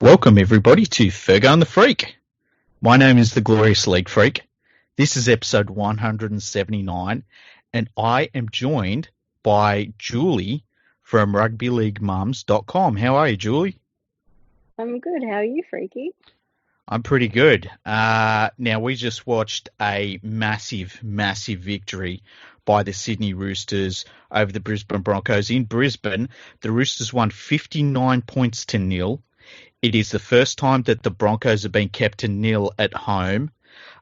Welcome everybody to Fergo and the Freak. My name is the Glorious League Freak. This is episode 179 and I am joined by Julie from rugbyleaguemums.com. How are you, Julie? I'm good. How are you, Freaky? I'm pretty good. Now, we just watched a massive victory by the Sydney Roosters over the Brisbane Broncos in Brisbane. The Roosters won 59 points to nil. It is the first time that the Broncos have been kept to nil at home.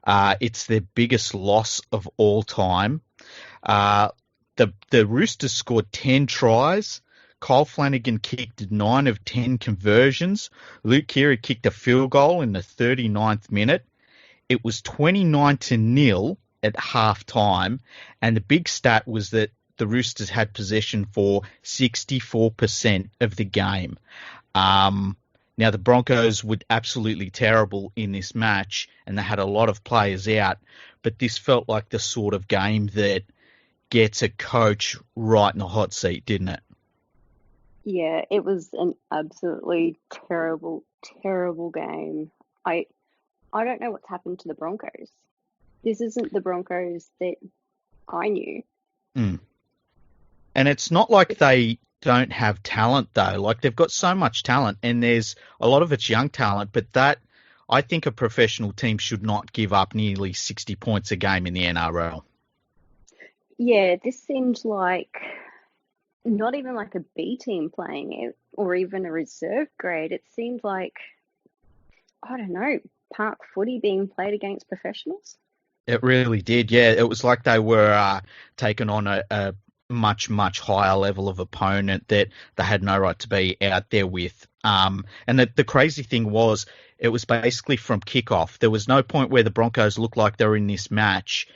It's their biggest loss of all time. The Roosters scored 10 tries. Kyle Flanagan kicked 9 of 10 conversions. Luke Keary kicked a field goal in the 39th minute. It was 29-0 at half time. And the big stat was that the Roosters had possession for 64% of the game. Now, the Broncos were absolutely terrible in this match, and they had a lot of players out, but this felt like the sort of game that gets a coach right in the hot seat, didn't it? Yeah, it was an absolutely terrible game. I don't know what's happened to the Broncos. This isn't the Broncos that I knew. And it's not like they don't have talent, though. Like, they've got so much talent, and there's a lot of it's young talent, but I think a professional team should not give up nearly 60 points a game in the NRL. Yeah, this seemed like not even like a B team playing it or even a reserve grade. It seemed like, I don't know, park footy being played against professionals. It really did, yeah. It was like they were taking on a much higher level of opponent that they had no right to be out there with. And the crazy thing was, it was basically from kickoff. There was no point where the Broncos looked like they were in this match,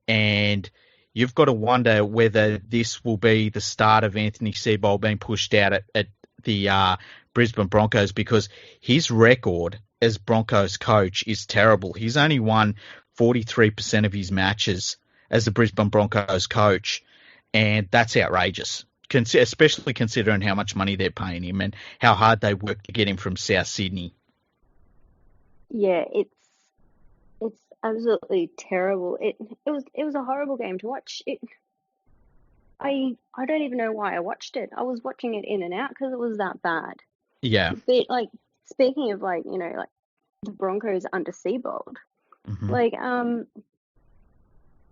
and you've got to wonder whether this will be the start of Anthony Seibold being pushed out at the Brisbane Broncos, because his record as Broncos coach is terrible. He's only won 43% of his matches as the Brisbane Broncos coach. And that's outrageous, especially considering how much money they're paying him and how hard they worked to get him from South Sydney. Yeah, it's absolutely terrible. It was a horrible game to watch. I don't even know why I watched it. I was watching it in and out because it was that bad. Yeah. But like, speaking of like the Broncos under Seibold, mm-hmm.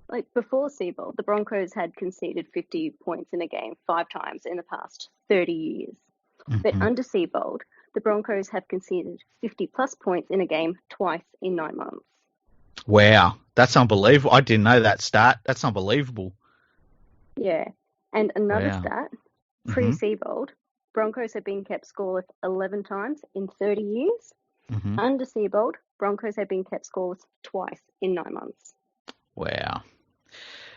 Like before Seibold, the Broncos had conceded 50 points in a game 5 times in the past 30 years. Mm-hmm. But under Seibold, the Broncos have conceded 50 plus points in a game twice in 9 months. Wow, that's unbelievable. I didn't know that stat. That's unbelievable. Yeah, and another stat, pre-Seibold, Broncos have been kept scoreless 11 times in 30 years. Mm-hmm. Under Seibold, Broncos have been kept scoreless twice in 9 months. Wow.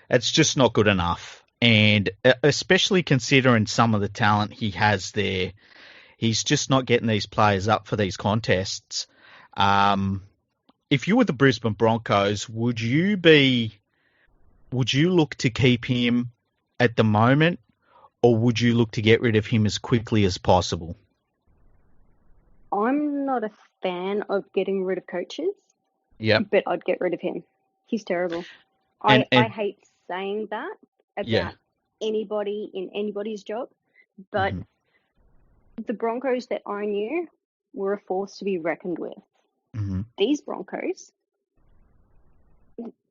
It's just not good enough. And especially considering some of the talent he has there, he's just not getting these players up for these contests. If you were the Brisbane Broncos, would you look to keep him at the moment, or would you look to get rid of him as quickly as possible? I'm not a fan of getting rid of coaches. Yeah. But I'd get rid of him. He's terrible. I hate saying that about anybody in anybody's job, but the Broncos that I knew were a force to be reckoned with. Mm-hmm. These Broncos,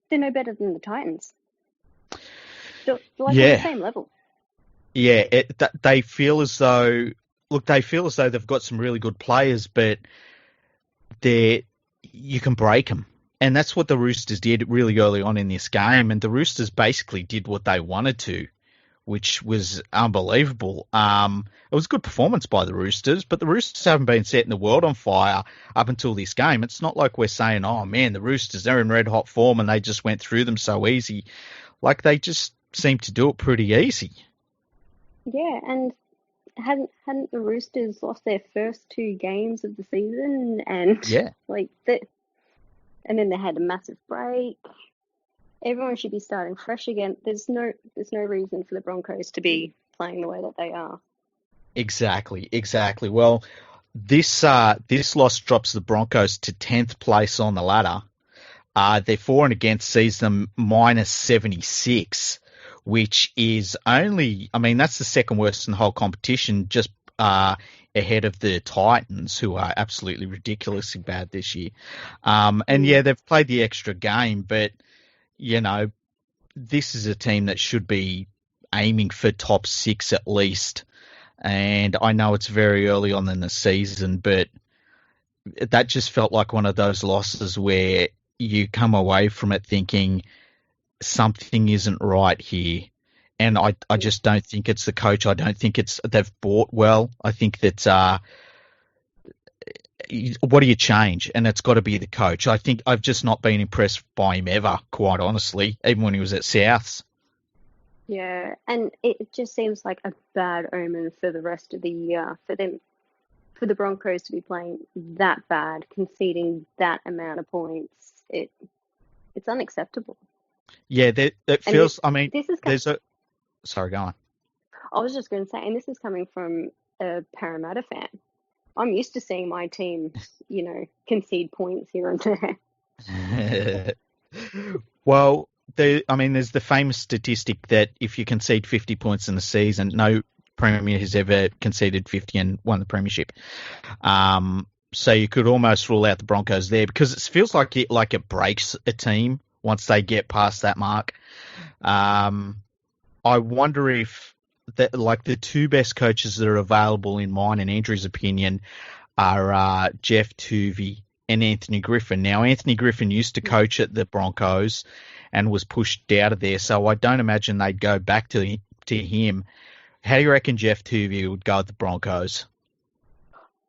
they're no better than the Titans. They're like on the same level. Yeah, they feel as though they've got some really good players, but you can break them. And that's what the Roosters did really early on in this game. And the Roosters basically did what they wanted to, which was unbelievable. It was a good performance by the Roosters, but the Roosters haven't been setting the world on fire up until this game. It's not like we're saying, oh, man, the Roosters, they're in red hot form and they just went through them so easy. Like, they just seemed to do it pretty easy. Yeah, and hadn't the Roosters lost their first 2 games of the season? And and then they had a massive break. Everyone should be starting fresh again. There's no reason for the Broncos to be playing the way that they are. Exactly. Well, This loss drops the Broncos to 10th place on the ladder. Their for and against sees them -76, which is only, I mean, that's the second worst in the whole competition, just ahead of the Titans, who are absolutely ridiculously bad this year. And yeah, they've played the extra game, but, you know, this is a team that should be aiming for top 6 at least. And I know it's very early on in the season, but that just felt like one of those losses where you come away from it thinking something isn't right here. And I just don't think it's the coach. I don't think they've bought well. I think that what do you change? And it's got to be the coach. I think I've just not been impressed by him ever, quite honestly, even when he was at Souths. Yeah, and it just seems like a bad omen for the rest of the year for them, for the Broncos to be playing that bad, conceding that amount of points. It's unacceptable. Yeah, that feels. I mean, this is there's a. Sorry, go on. I was just going to say, and this is coming from a Parramatta fan. I'm used to seeing my team, concede points here and there. Well, there's the famous statistic that if you concede 50 points in the season, no Premier has ever conceded 50 and won the premiership. So you could almost rule out the Broncos there because it feels like it breaks a team once they get past that mark. I wonder if the two best coaches that are available in mine and Andrew's opinion are Jeff Tuvey and Anthony Griffin. Now, Anthony Griffin used to coach at the Broncos and was pushed out of there, so I don't imagine they'd go back to him. How do you reckon Jeff Tuvey would go at the Broncos?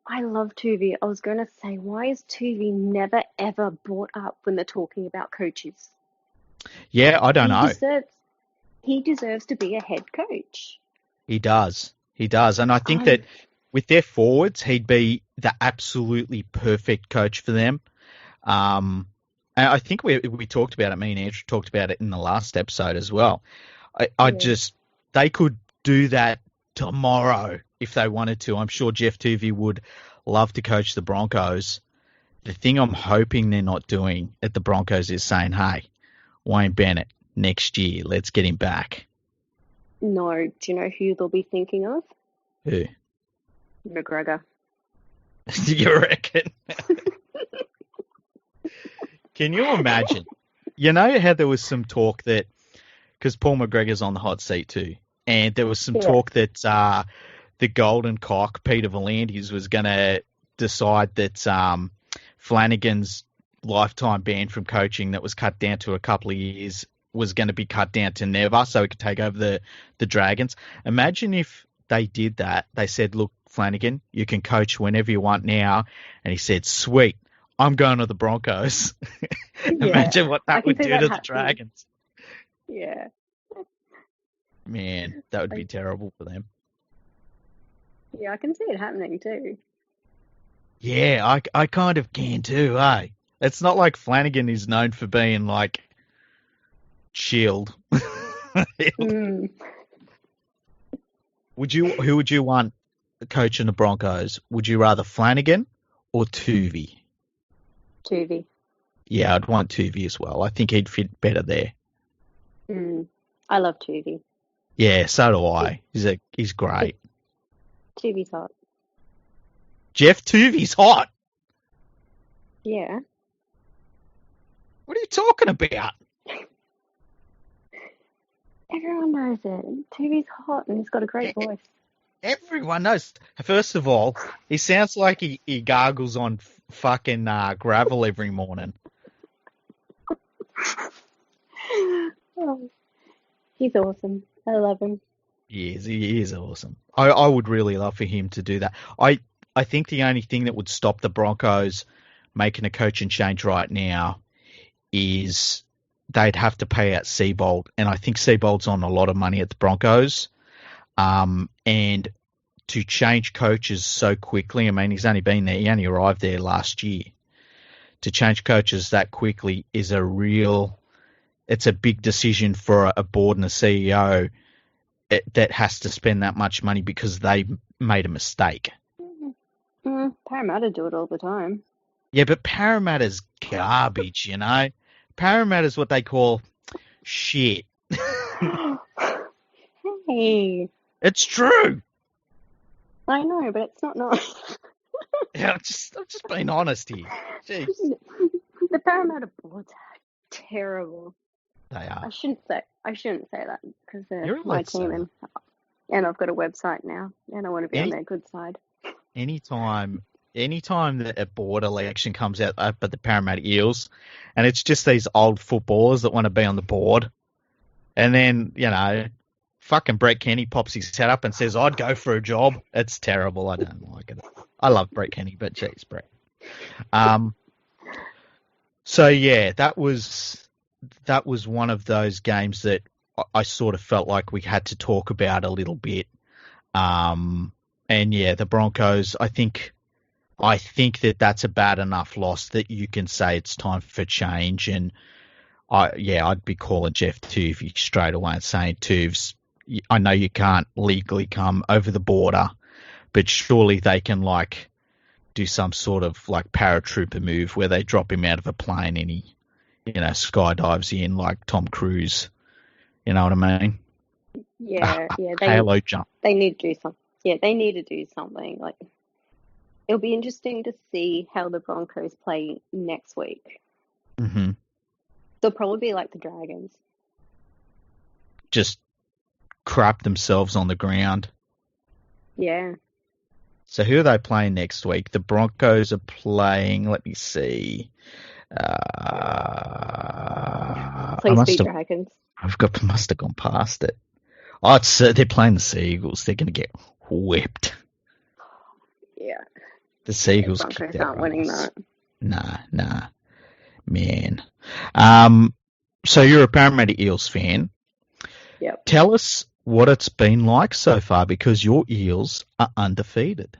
I love Tuvey. I was going to say, why is Tuvey never, ever brought up when they're talking about coaches? Yeah, I don't know. He deserves to be a head coach. He does. And I think that with their forwards, he'd be the absolutely perfect coach for them. And I think we talked about it, me and Andrew talked about it in the last episode as well. They could do that tomorrow if they wanted to. I'm sure Jeff Tuvey would love to coach the Broncos. The thing I'm hoping they're not doing at the Broncos is saying, hey, Wayne Bennett, next year, let's get him back. No. Do you know who they'll be thinking of? Who? McGregor. You reckon? Can you imagine? You know how there was some talk that, because Paul McGregor's on the hot seat too, and there was some talk that the Golden Cock, Peter V'landys, was going to decide that Flanagan's lifetime ban from coaching that was cut down to a couple of years was going to be cut down to never, so he could take over the Dragons. Imagine if they did that. They said, look, Flanagan, you can coach whenever you want now. And he said, sweet, I'm going to the Broncos. Imagine what that would do to the Dragons. Yeah. Man, that would be terrible for them. Yeah, I can see it happening too. Yeah, I kind of can too, eh? It's not like Flanagan is known for being like chilled. Who would you want coaching the Broncos? Would you rather Flanagan or Tuvey? Tuvey. Yeah, I'd want Tuvey as well. I think he'd fit better there. I love Tuvey. Yeah, so do I. He's great. Tuvey's hot. Jeff Tuvey's hot? Yeah. What are you talking about? Everyone knows it. Tuvey's hot and he's got a great voice. Everyone knows. First of all, he sounds like he gargles on fucking gravel every morning. Oh, he's awesome. I love him. He is awesome. I would really love for him to do that. I think the only thing that would stop the Broncos making a coaching change right now is they'd have to pay out Seibold, and I think Seibold's on a lot of money at the Broncos. And to change coaches so quickly, I mean, he's only been there, he only arrived there last year. To change coaches that quickly is it's a big decision for a board and a CEO that has to spend that much money because they made a mistake. Parramatta do it all the time. Yeah, but Parramatta's garbage, you know? Parramatta's what they call shit. Hey, It's true. I know, but it's not nice. Yeah, I'm just being honest here. Jeez. The Parramatta boards are terrible. They are. I shouldn't say that because You're they're my allowed to say team, and I've got a website now, and I want to be on their good side. Anytime that a board election comes out up at the Parramatta Eels, and it's just these old footballers that want to be on the board, and then, you know, fucking Brett Kenny pops his head up and says, I'd go for a job. It's terrible. I don't like it. I love Brett Kenny, but geez, Brett. So yeah, that was one of those games that I sort of felt like we had to talk about a little bit. And yeah, the Broncos, I think that's a bad enough loss that you can say it's time for change. And I'd be calling Jeff Tuvey straight away and saying, Tuvs, I know you can't legally come over the border, but surely they can like do some sort of like paratrooper move where they drop him out of a plane and he, you know, skydives in like Tom Cruise. You know what I mean? Yeah. Halo jump. They need to do something. Yeah, they need to do something. Like, it'll be interesting to see how the Broncos play next week. Mm-hmm. They'll probably be like the Dragons. Just crap themselves on the ground. Yeah. So who are they playing next week? The Broncos are playing, let me see. Please be Dragons. Must have gone past it. Oh, they're playing the Seagulls. They're going to get whipped. Yeah. The Seagulls Broncos aren't winning that. Nah. Man. So you're a Parramatta Eels fan. Yep. Tell us what it's been like so far, because your Eels are undefeated.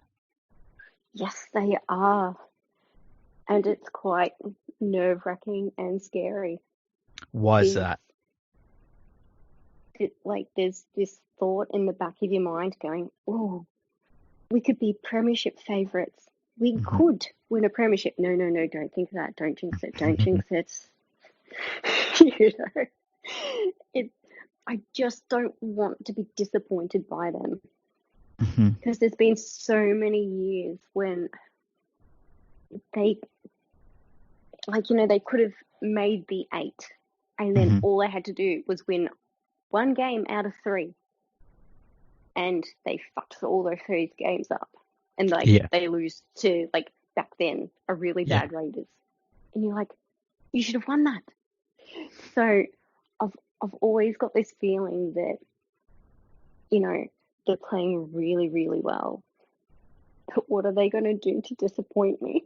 Yes, they are. And it's quite nerve-wracking and scary. Why is that? There's this thought in the back of your mind going, oh, we could be premiership favourites. We could win a premiership. No, don't think that. Don't jinx it. Don't jinx it. You know, I just don't want to be disappointed by them. Because there's been so many years when they, like, you know, they could have made the 8 and then all they had to do was win one game out of 3. And they fucked all those games up. And, they lose to, like, back then, a really bad Raiders. And you're like, you should have won that. So I've always got this feeling that, you know, they're playing really, really well. But what are they going to do to disappoint me?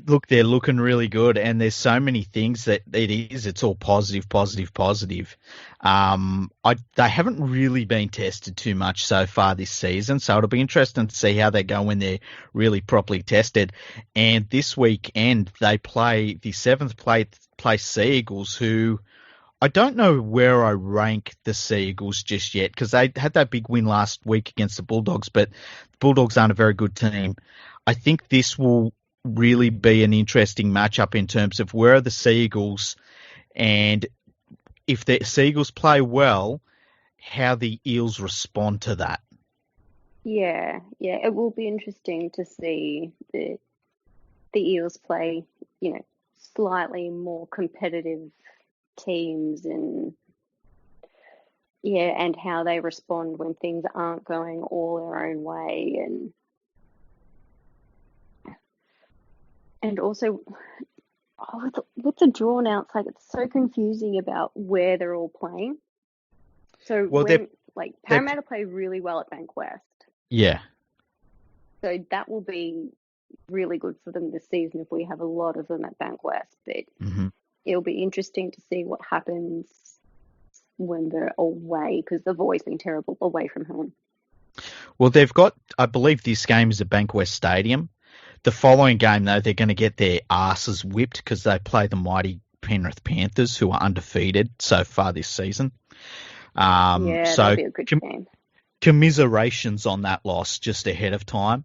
Look, they're looking really good, and there's so many things that it's all positive. They haven't really been tested too much so far this season, so it'll be interesting to see how they go when they're really properly tested. And this weekend they play the 7th place Sea Eagles, who I don't know where I rank the Sea Eagles just yet, because they had that big win last week against the Bulldogs, but the Bulldogs aren't a very good team. I think this will really be an interesting matchup in terms of where are the Sea Eagles, and if the Sea Eagles play well, how the Eels respond to that. Yeah, it will be interesting to see the Eels play, you know, slightly more competitive teams and how they respond when things aren't going all their own way, and also with the drawn outs, like, it's so confusing about where they're all playing. So Parramatta play really well at Bank West. Yeah. So that will be really good for them this season if we have a lot of them at Bank West. But it'll be interesting to see what happens when they're away, because they've always been terrible away from home. Well, they've got, I believe this game is at Bank West Stadium. The following game, though, they're going to get their asses whipped because they play the mighty Penrith Panthers, who are undefeated so far this season. That'll be a good game. commiserations on that loss just ahead of time.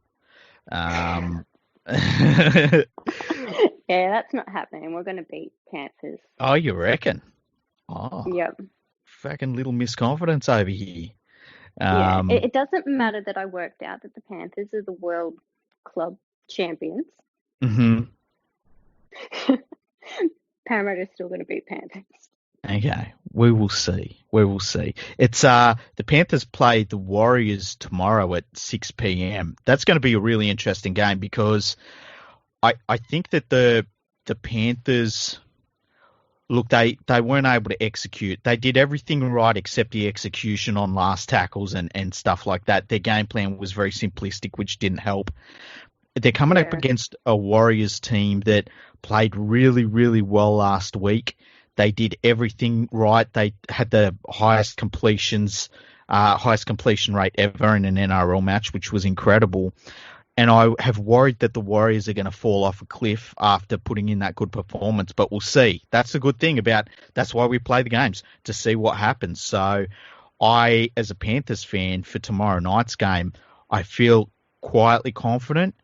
Yeah, that's not happening. We're going to beat Panthers. Oh, you reckon? Oh, Yep. fucking little misconfidence over here. Yeah. It doesn't matter that I worked out that the Panthers are the world club champions. Mm-hmm. Parramatta's still going to beat Panthers. Okay, we will see. We will see. It's the Panthers play the Warriors tomorrow at 6 p.m. That's going to be a really interesting game because I think that the Panthers, look, they weren't able to execute. They did everything right except the execution on last tackles and stuff like that. Their game plan was very simplistic, which didn't help. They're coming up against a Warriors team that played really, really well last week. They did everything right. They had the highest completion rate ever in an NRL match, which was incredible. And I have worried that the Warriors are going to fall off a cliff after putting in that good performance, but we'll see. That's the good thing that's why we play the games, to see what happens. So I, as a Panthers fan for tomorrow night's game, I feel quietly confident,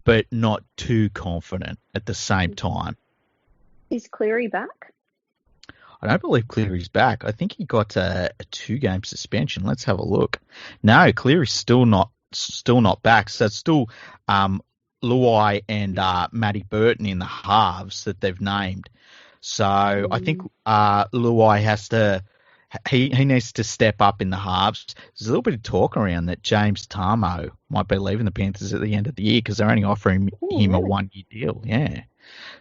but not too confident at the same time. Is Cleary back? I don't believe Cleary's back. I think he got a 2-game suspension. Let's have a look. No, Cleary's still not back. So it's still Luai and Matty Burton in the halves that they've named. So I think Luai has to. He needs to step up in the halves. There's a little bit of talk around that James Tarmo might be leaving the Panthers at the end of the year because they're only offering him a 1-year deal. Yeah.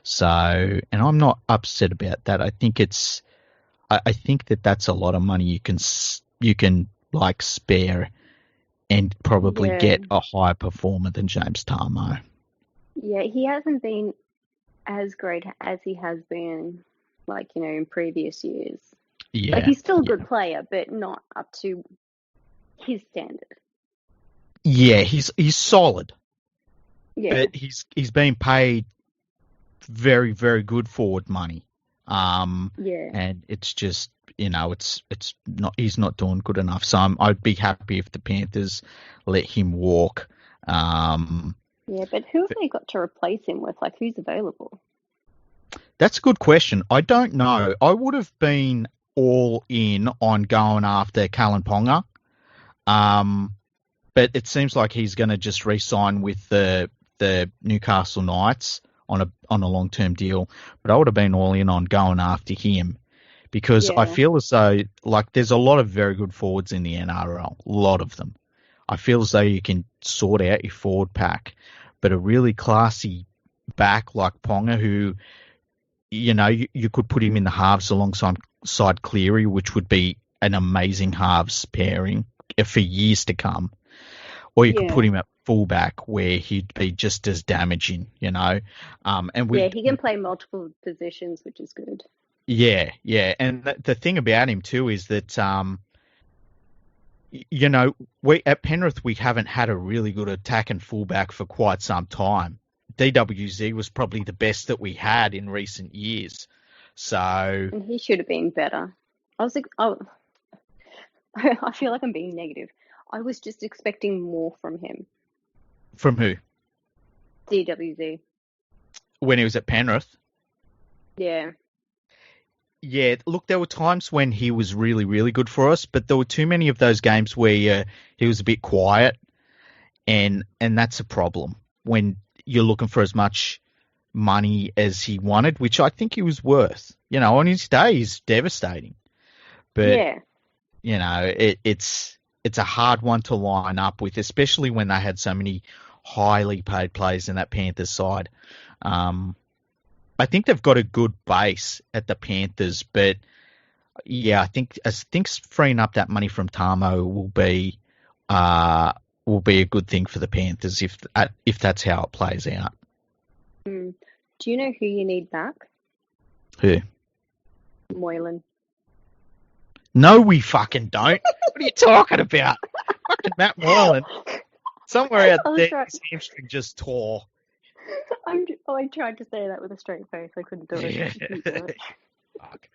So, and I'm not upset about that. I think that's a lot of money you can like spare and probably get a higher performer than James Tarmo. Yeah, he hasn't been as great as he has been, like, in previous years. Yeah, like, he's still a good player, but not up to his standard. Yeah, he's solid. Yeah, but he's being paid very, very good forward money. And it's just, it's not, he's not doing good enough. So I'd be happy if the Panthers let him walk. Yeah, but who have they got to replace him with? Like, who's available? That's a good question. I don't know. I would have been all in on going after Kalyn Ponga. But it seems like he's going to just re-sign with the Newcastle Knights on a long-term deal. But I would have been all in on going after him because I feel as though, like, there's a lot of very good forwards in the NRL, a lot of them. I feel as though you can sort out your forward pack, but a really classy back like Ponga, who, you could put him in the halves alongside Cleary, which would be an amazing halves pairing for years to come. Or you could put him at fullback where he'd be just as damaging, And he can play multiple positions, which is good. Yeah. And the thing about him too is that, we at Penrith, we haven't had a really good attack and fullback for quite some time. DWZ was probably the best that we had in recent years. So, and he should have been better. I was like, I feel like I'm being negative. I was just expecting more from him. From who? DWZ. When he was at Penrith? Yeah. Yeah, look, there were times when he was really, really good for us, but there were too many of those games where he was a bit quiet, and that's a problem when you're looking for as much money as he wanted, which I think he was worth. On his day, he's devastating. But, it's a hard one to line up with, especially when they had so many highly paid players in that Panthers side. I think they've got a good base at the Panthers, but I think freeing up that money from Tarmo will be a good thing for the Panthers if that's how it plays out. Do you know who you need back? Who? Moylan. No, we fucking don't. What are you talking about? Fucking Matt Moylan. Somewhere out there, his hamstring just tore. I tried to say that with a straight face. I couldn't do it. Fuck.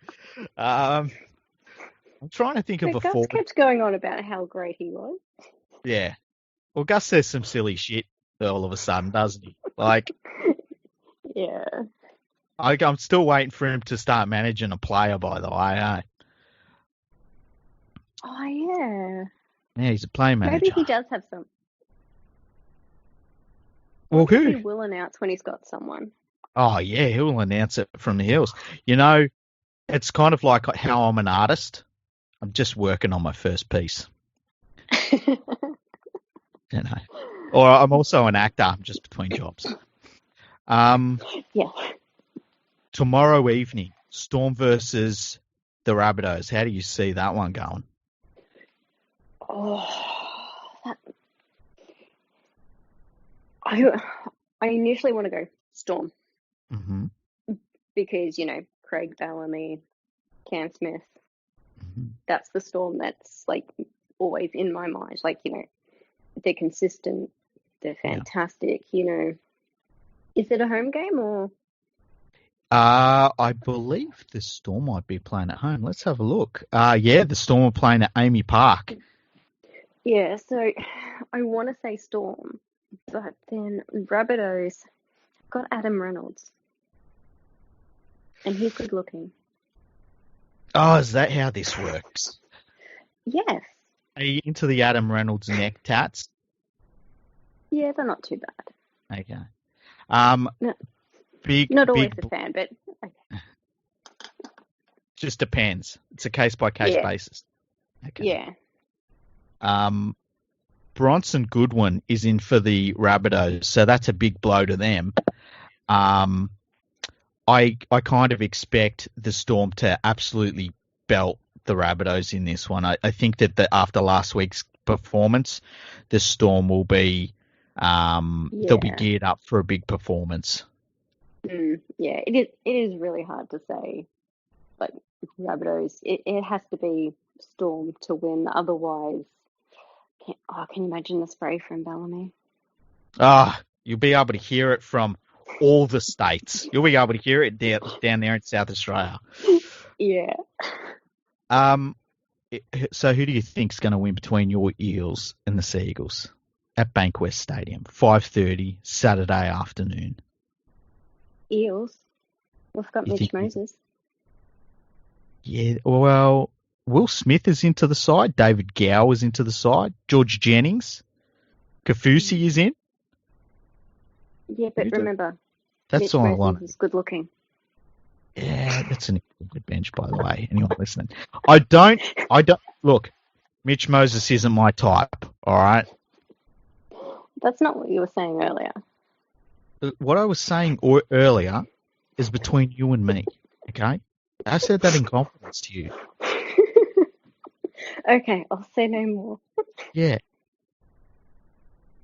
I'm trying to think of But a Gus forward. kept going on about how great he was. Yeah. Well, Gus says some silly shit all of a sudden, doesn't he? Like, Yeah. I'm still waiting for him to start managing a player, by the way. Eh? Oh, yeah. Yeah, he's a play Maybe manager. he does have some. I Well, wonder if he who? will announce when he's got someone. Oh, yeah, he'll announce it from the hills. You know, it's kind of like how I'm an artist. I'm just working on my first piece, you know. Or I'm also an actor. I'm just between jobs. Yeah. Tomorrow evening, Storm versus the Rabbitohs. How do you see that one going? Oh, that, I initially want to go Storm Mm-hmm. because, Craig Bellamy, Cam Smith, Mm-hmm. that's the Storm that's like always in my mind. Like, they're consistent, they're fantastic, Is it a home game or? I believe the Storm might be playing at home. Let's have a look. Yeah, the Storm are playing at Amy Park. Yeah, so I want to say Storm, but then Rabbitohs got Adam Reynolds, and he's good looking. Oh, is that how this works? Yes. Are you into the Adam Reynolds neck tats? Yeah, they're not too bad. Okay. No, Big, not always big. a fan, but okay. Just depends. It's a case by case basis. Okay. Yeah. Bronson Goodwin is in for the Rabbitohs, so that's a big blow to them. I kind of expect the Storm to absolutely belt the Rabbitohs in this one. I think that after last week's performance, the Storm will be they'll be geared up for a big performance. Yeah, it is really hard to say. Like Rabbitohs, it has to be Storm to win. Otherwise, can you imagine the spray from Bellamy? You'll be able to hear it from all the states. You'll be able to hear it down there in South Australia. Yeah. So who do you think's going to win between your Eels and the Seagulls at Bankwest Stadium, 5:30 Saturday afternoon? Eels. We've got Mitch Moses. Yeah, well, Will Smith is into the side. David Gow is into the side. George Jennings. Kafusi is in. Yeah, but remember, that's Mitch all Moses I want. is good looking. Yeah, that's an good bench, by the way. Anyone listening? I don't, look, Mitch Moses isn't my type, all right? That's not what you were saying earlier. What I was saying earlier is between you and me, okay? I said that in confidence to you. Okay, I'll say no more. Yeah.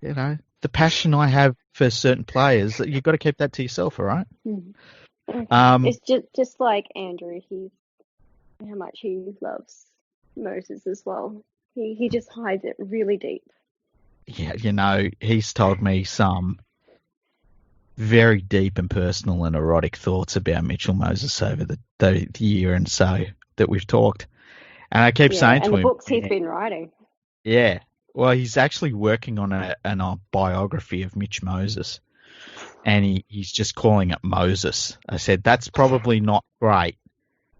The passion I have for certain players, you've got to keep that to yourself, all right? Okay. It's just like Andrew, how much he loves Moses as well. He just hides it really deep. Yeah, he's told me some very deep and personal and erotic thoughts about Mitchell Moses over the year and so that we've talked. And I keep saying to him... And the books he's been writing. Yeah. Well, he's actually working on a biography of Mitch Moses. And he's just calling it Moses. I said, that's probably not great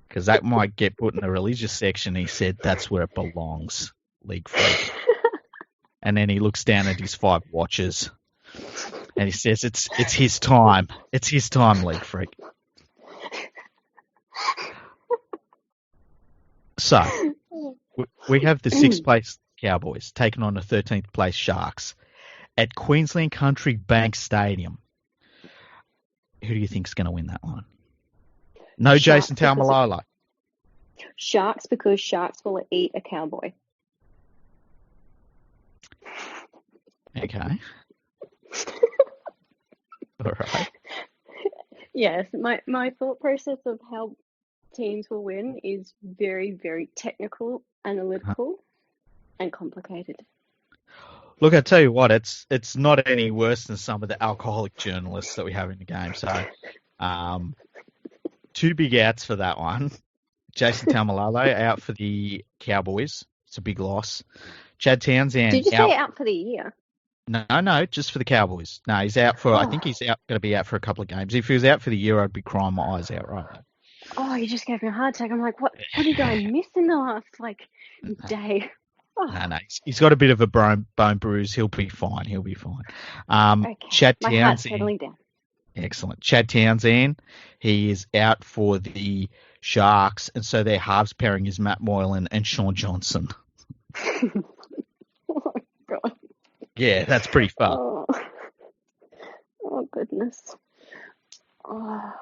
because that might get put in the religious section. He said, that's where it belongs, League Freak. And then he looks down at his 5 watches and he says, it's his time. It's his time, League Freak. So, we have the 6th place Cowboys taking on the 13th place Sharks at Queensland Country Bank Stadium. Who do you think is going to win that one? No Sharks, Jason Taumalolo. Sharks, because Sharks will eat a Cowboy. Okay. All right. Yes, my thought process of how teams will win is very, very technical, analytical, and complicated. Look, I tell you what, it's not any worse than some of the alcoholic journalists that we have in the game. So, 2 big outs for that one. Jason Taumalolo out for the Cowboys. It's a big loss. Chad Townsend Did you out. say out for the year? No, just for the Cowboys. No, he's out for. I think he's going to be out for a couple of games. If he was out for the year, I'd be crying my eyes out right now. Oh, you just gave me a heart attack. I'm like, what did I miss in the last day? Oh. No, he's got a bit of a bone bruise. He'll be fine. Okay. Chad My Townsend. heart's settling down. Excellent. Chad Townsend, he is out for the Sharks, and so their halves pairing is Matt Moylan and Sean Johnson. Oh, God. Yeah, that's pretty fun. Oh, goodness. Oh.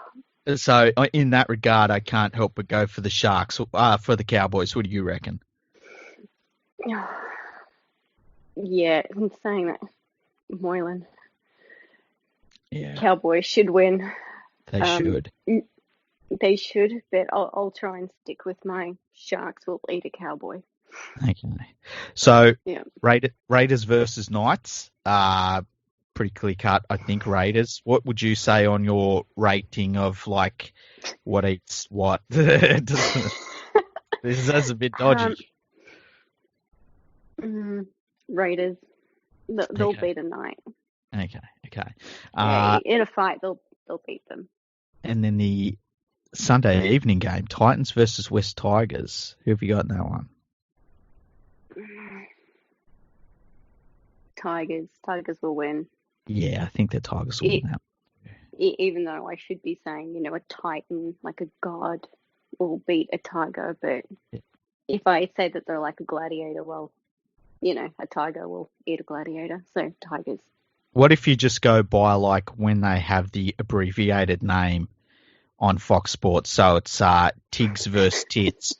So in that regard, I can't help but go for the Sharks, for the Cowboys. What do you reckon? Yeah, I'm saying that Moylan. Yeah. Cowboys should win. They should. They should, but I'll try and stick with my Sharks will eat a Cowboy. Okay. So yeah. Raiders versus Knights. Pretty clear cut, I think, Raiders. What would you say on your rating of what eats what? This is a bit dodgy. Raiders. They'll beat a Knight. Okay. In a fight, they'll beat them. And then the Sunday evening game, Titans versus West Tigers. Who have you got in that one? Tigers. Tigers will win. Yeah, I think the Tigers will win that. Even though I should be saying, a Titan, like a god, will beat a tiger. But if I say that they're like a gladiator, well, a tiger will eat a gladiator. So Tigers. What if you just go by when they have the abbreviated name on Fox Sports? So it's Tigs versus Tits.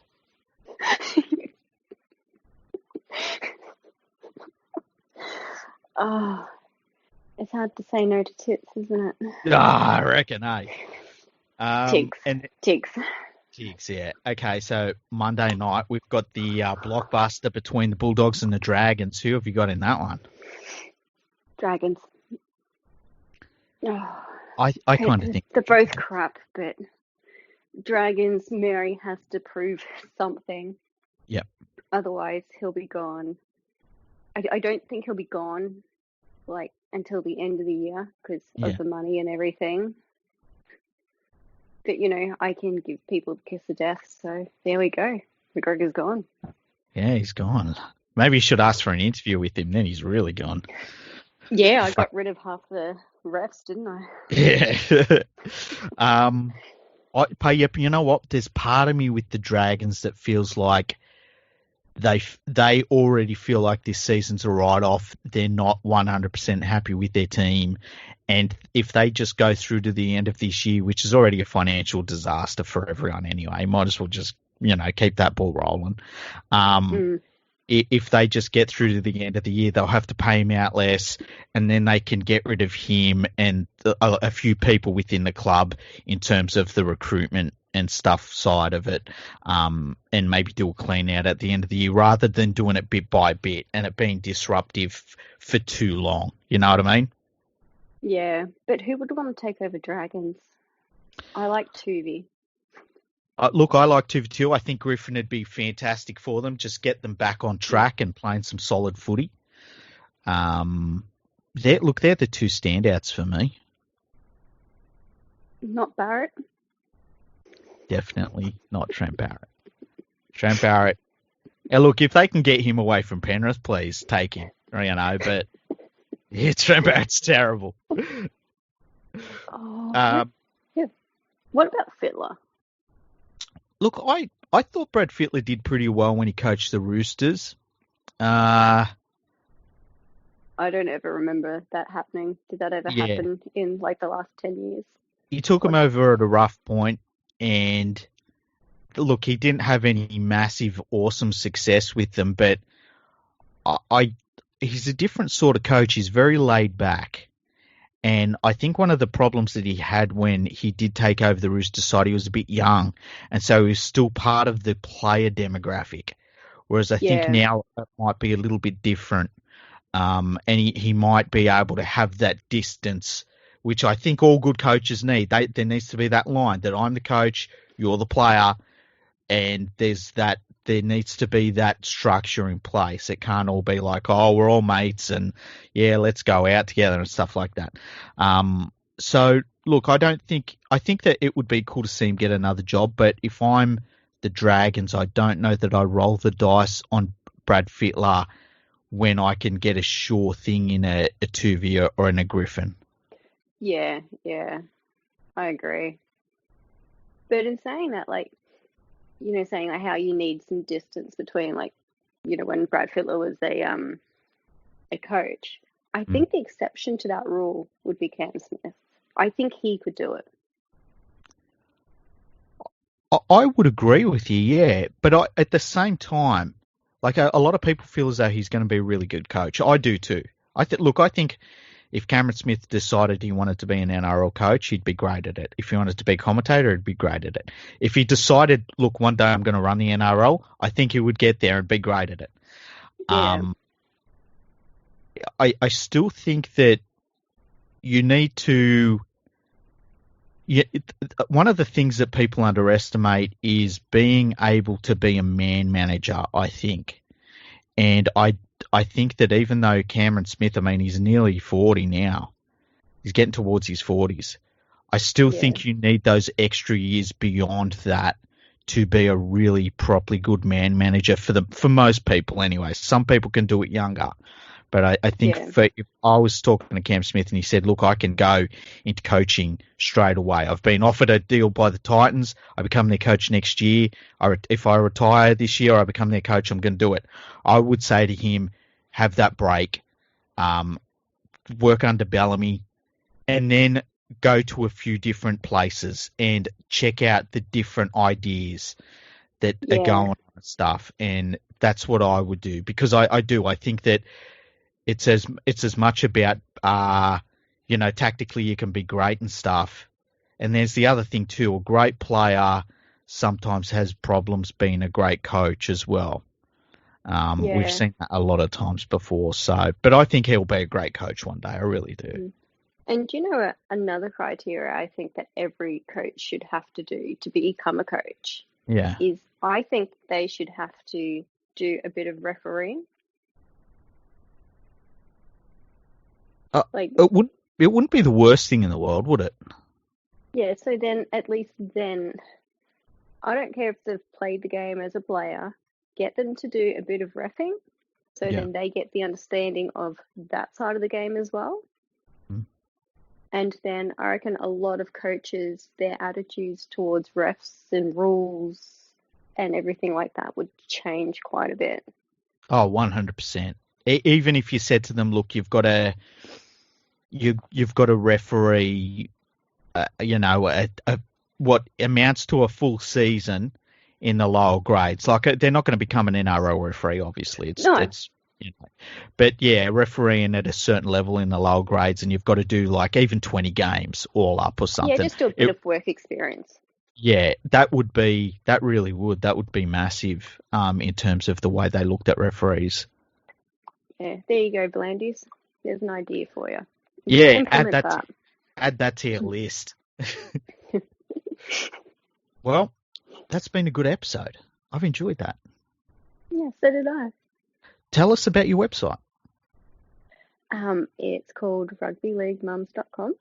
Oh, it's hard to say no to tits, isn't it? I reckon, eh? Tigs. Tigs, yeah. Okay, so Monday night, we've got the blockbuster between the Bulldogs and the Dragons. Who have you got in that one? Dragons. Oh, I kind of think they're both crap, but Dragons, Mary has to prove something. Yep. Otherwise, he'll be gone. I don't think he'll be gone until the end of the year because of the money and everything. But I can give people the kiss of death, so there we go. McGregor's gone. Yeah, he's gone. Maybe you should ask for an interview with him. Then he's really gone. Yeah, I got rid of half the refs, didn't I? Yeah. You know what? There's part of me with the Dragons that feels like they already feel like this season's a write-off. They're not 100% happy with their team. And if they just go through to the end of this year, which is already a financial disaster for everyone anyway, might as well just, keep that ball rolling. If they just get through to the end of the year, they'll have to pay him out less, and then they can get rid of him and a few people within the club in terms of the recruitment and stuff side of it, and maybe do a clean out at the end of the year rather than doing it bit by bit and it being disruptive for too long. You know what I mean? Yeah, but who would want to take over Dragons? I like Tuvey. Look, I like Tuvey too. I think Griffin would be fantastic for them. Just get them back on track and playing some solid footy. They're the two standouts for me. Not Barrett? Definitely not Trent Barrett. Trent Barrett. Yeah, look, if they can get him away from Penrith, please take him. But yeah, Trent Barrett's terrible. Yeah. What about Fittler? Look, I thought Brad Fittler did pretty well when he coached the Roosters. I don't ever remember that happening. Did that ever happen in the last 10 years? He took him over at a rough point, and look, he didn't have any massive, awesome success with them, but he's a different sort of coach. He's very laid back. And I think one of the problems that he had when he did take over the Roosters side, he was a bit young, and so he was still part of the player demographic. Whereas I think now it might be a little bit different, and he might be able to have that distance, which I think all good coaches need. There needs to be that line that I'm the coach, you're the player. and there needs to be that structure in place. It can't all be like, oh, we're all mates and yeah, let's go out together and stuff like that. So look, I think that it would be cool to see him get another job, but if I'm the Dragons, I don't know that I roll the dice on Brad Fittler when I can get a sure thing in a Tuvia or in a Griffin. Yeah, I agree. But in saying that, like, saying like how you need some distance between, like, when Brad Fittler was a coach, I think the exception to that rule would be Cam Smith. I think he could do it. I would agree with you, yeah. But at the same time, like a lot of people feel as though he's going to be a really good coach. I do too. I think if Cameron Smith decided he wanted to be an NRL coach, he'd be great at it. If he wanted to be a commentator, he'd be great at it. If he decided, look, one day I'm going to run the NRL, I think he would get there and be great at it. Yeah. I still think that you need to. Yeah, one of the things that people underestimate is being able to be a man manager, I think. And I think that even though Cameron Smith, I mean, he's nearly 40 now. He's getting towards his 40s. I still think you need those extra years beyond that to be a really properly good man manager for most people anyway. Some people can do it younger. But I think if I was talking to Cam Smith and he said, look, I can go into coaching straight away. I've been offered a deal by the Titans. I become their coach next year. If I retire this year, I become their coach. I'm going to do it. I would say to him, have that break, work under Bellamy, and then go to a few different places and check out the different ideas that are going on and stuff. And that's what I would do, because I think that it's as much about tactically you can be great and stuff. And there's the other thing too, a great player sometimes has problems being a great coach as well. We've seen that a lot of times before. But I think he'll be a great coach one day. I really do. And another criteria I think that every coach should have to do to become a coach is I think they should have to do a bit of refereeing. It wouldn't be the worst thing in the world, would it? Yeah, so then at least then, I don't care if they've played the game as a player, get them to do a bit of reffing, so then they get the understanding of that side of the game as well. And then I reckon a lot of coaches, their attitudes towards refs and rules and everything like that would change quite a bit. Oh, 100%. Even if you said to them, look, you've got to referee, what amounts to a full season in the lower grades. Like, they're not going to become an NRL referee, obviously. But yeah, refereeing at a certain level in the lower grades, and you've got to do like even 20 games all up or something. Yeah, just do a bit of work experience. Yeah, that would be massive in terms of the way they looked at referees. Yeah, there you go, Blandies. There's an idea for you. Yeah, add that to your list. Well, that's been a good episode. I've enjoyed that. Yeah, so did I. Tell us about your website. It's called rugbyleaguemums.com,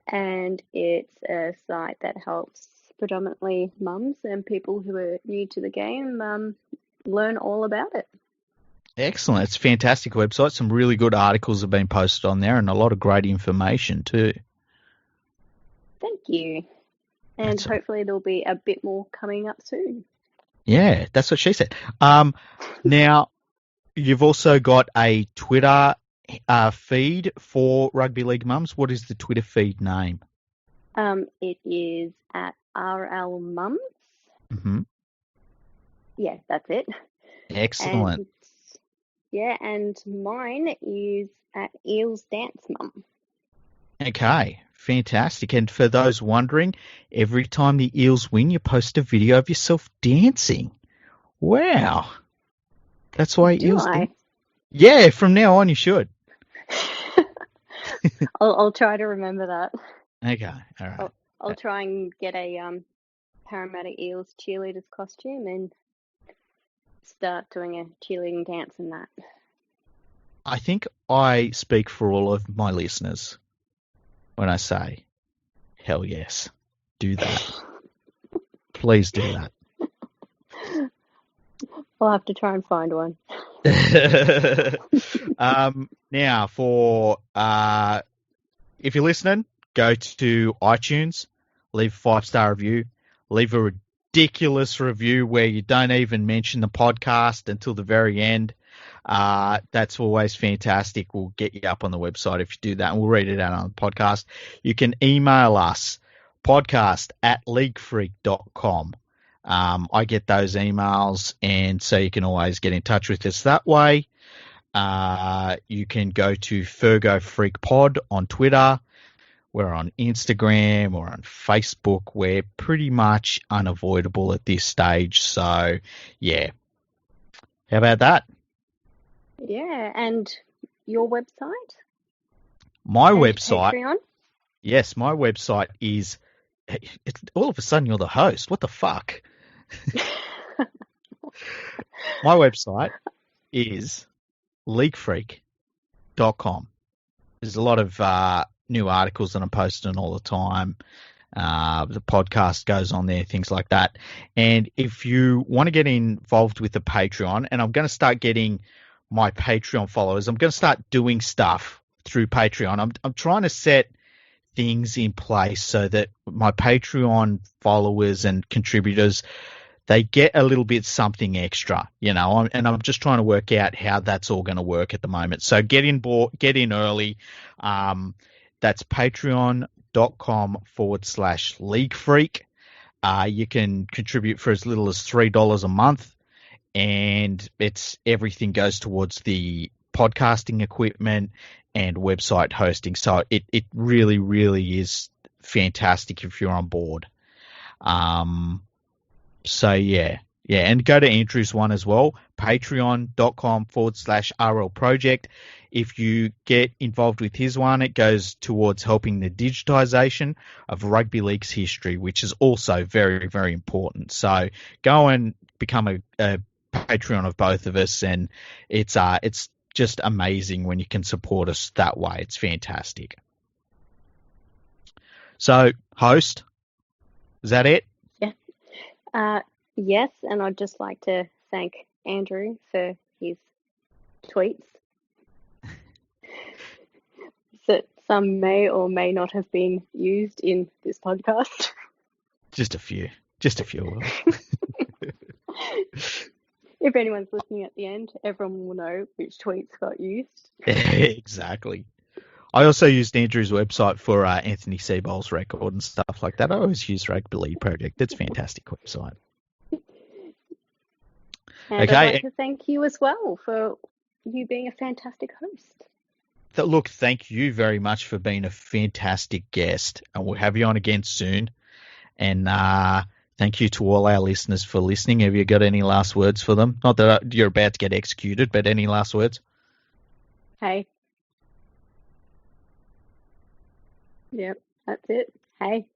and it's a site that helps predominantly mums and people who are new to the game learn all about it. Excellent. It's a fantastic website. Some really good articles have been posted on there and a lot of great information too. Thank you. And hopefully there'll be a bit more coming up soon. Yeah, that's what she said. Now, you've also got a Twitter feed for Rugby League Mums. What is the Twitter feed name? It is at RL Mums. Mm-hmm. Yeah, that's it. Excellent. And mine is at Eels Dance Mum. Okay, fantastic. And for those wondering, every time the Eels win, you post a video of yourself dancing. Wow. That's why Eels dance. Yeah, from now on you should. I'll try to remember that. Okay, all right. I'll try and get a Parramatta Eels cheerleader's costume and start doing a cheerleading dance in that. I think I speak for all of my listeners when I say, hell yes, do that. Please do that. I'll have to try and find one. Now, if you're listening, go to iTunes, leave a 5-star review, leave a ridiculous review where you don't even mention the podcast until the very end. That's always fantastic. We'll get you up on the website if you do that, and we'll read it out on the podcast. You can email us, podcast@leaguefreak.com. I get those emails, and so you can always get in touch with us that way. You can go to Fergo Freak Pod on Twitter. We're on Instagram or on Facebook. We're pretty much unavoidable at this stage. So, yeah. How about that? Yeah, and your website? My and website. Patreon? Yes, my website is. All of a sudden, you're the host. What the fuck? My website is leaguefreak.com. There's a lot of new articles that I'm posting all the time. The podcast goes on there, things like that. And if you want to get involved with the Patreon, and I'm going to start getting my Patreon followers, I'm going to start doing stuff through Patreon. I'm trying to set things in place so that my Patreon followers and contributors, they get a little bit something extra, and I'm just trying to work out how that's all going to work at the moment. So get in early. That's patreon.com/League Freak. You can contribute for as little as $3 a month, and everything goes towards the podcasting equipment and website hosting. So it really, really is fantastic if you're on board. So yeah, and go to Andrew's one as well, patreon.com/RL Project. If you get involved with his one, it goes towards helping the digitization of rugby league's history, which is also very, very important. So go and become a Patreon of both of us, and it's just amazing when you can support us that way. It's fantastic. So, host, is that it? Yes, and I'd just like to thank Andrew for his tweets that some may or may not have been used in this podcast. Just a few. If anyone's listening at the end, everyone will know which tweets got used. Exactly. I also used Andrew's website for Anthony Seibold's record and stuff like that. I always use Rugby League Project. It's a fantastic website. And okay. I'd like to thank you as well for you being a fantastic host. Look, thank you very much for being a fantastic guest, and we'll have you on again soon. And thank you to all our listeners for listening. Have you got any last words for them? Not that you're about to get executed, but any last words? Hey. Yep, that's it. Hey.